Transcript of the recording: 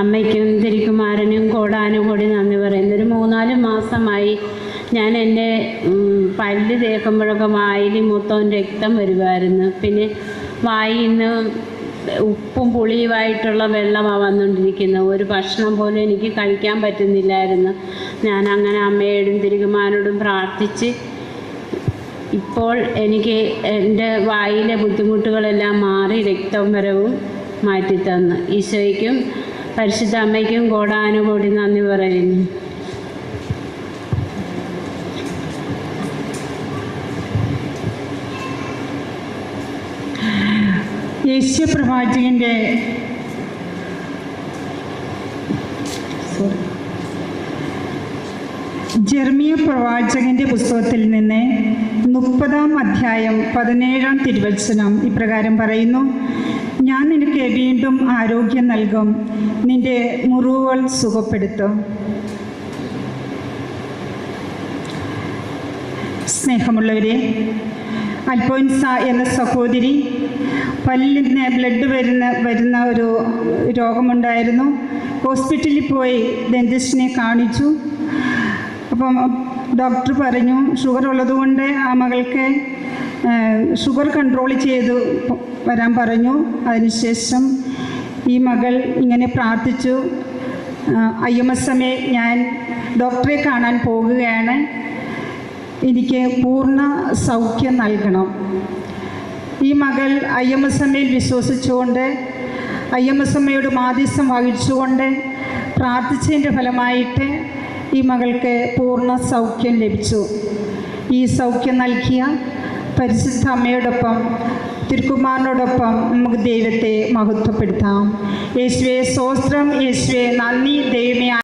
അമ്മയ്ക്കും തിരുക്കുമാരനും കോടാനുകൂടി നന്ദി പറയുന്നു. ഒരു 3-4 മാസമായി ഞാൻ എൻ്റെ പല്ല് തേക്കുമ്പോഴൊക്കെ വായിൽ മൊത്തം രക്തം വരുമായിരുന്നു. പിന്നെ വായിൽ നിന്ന് ഉപ്പും പുളിയുമായിട്ടുള്ള വെള്ളമാണ് വന്നുകൊണ്ടിരിക്കുന്നത്. ഒരു ഭക്ഷണം പോലും എനിക്ക് കഴിക്കാൻ പറ്റുന്നില്ലായിരുന്നു. ഞാൻ അങ്ങനെ അമ്മയോടും തിരുക്കുമാരനോടും പ്രാർത്ഥിച്ച് ഇപ്പോൾ എനിക്ക് എൻ്റെ വായിലെ ബുദ്ധിമുട്ടുകളെല്ലാം മാറി രക്തം വരവും മാറ്റിത്തന്നു. ഈശോയ്ക്കും പരിശുദ്ധ അമ്മയ്ക്കും കോടാനുകൂടി നന്ദി പറയുന്നു. യേശു പ്രവാചകൻ്റെ ജെർമിയ പ്രവാചകൻ്റെ പുസ്തകത്തിൽ നിന്ന് 30-ാം അധ്യായം 17-ാം തിരുവചനം ഇപ്രകാരം പറയുന്നു: ഞാൻ നിനക്ക് വീണ്ടും ആരോഗ്യം നൽകും, നിന്റെ മുറിവുകൾ സുഖപ്പെടുത്തും. സ്നേഹമുള്ളവരെ, അൽഫോൻസ എന്ന സഹോദരി പല്ലിൽ നിന്ന് ബ്ലഡ് വരുന്ന ഒരു രോഗമുണ്ടായിരുന്നു. ഹോസ്പിറ്റലിൽ പോയി ഡെന്റിസ്റ്റിനെ കാണിച്ചു. അപ്പം ഡോക്ടർ പറഞ്ഞു ഷുഗർ ഉള്ളതുകൊണ്ട് ആ മകൾക്ക് ഷുഗർ കൺട്രോൾ ചെയ്ത് വരാൻ പറഞ്ഞു. അതിനുശേഷം ഈ മകൾ ഇങ്ങനെ പ്രാർത്ഥിച്ചു: IMSമേ, ഞാൻ ഡോക്ടറെ കാണാൻ പോകുകയാണ്, എനിക്ക് പൂർണ്ണ സൗഖ്യം നൽകണം. ഈ മകൾ IMSമയിൽ വിശ്വസിച്ചുകൊണ്ട് IMSമയോട് മാധ്യസ്ഥം വഹിച്ചുകൊണ്ട് പ്രാർത്ഥിച്ചതിൻ്റെ ഫലമായിട്ട് ഈ മകൾക്ക് പൂർണ്ണ സൗഖ്യം ലഭിച്ചു. ഈ സൗഖ്യം നൽകിയ പരിശുദ്ധ അമ്മയോടൊപ്പം തിരുക്കുമാരനോടൊപ്പം നമുക്ക് ദൈവത്തെ മഹത്വപ്പെടുത്താം. യേശുവേ സ്തോത്രം, യേശുവേ നന്ദി, ദൈവമേ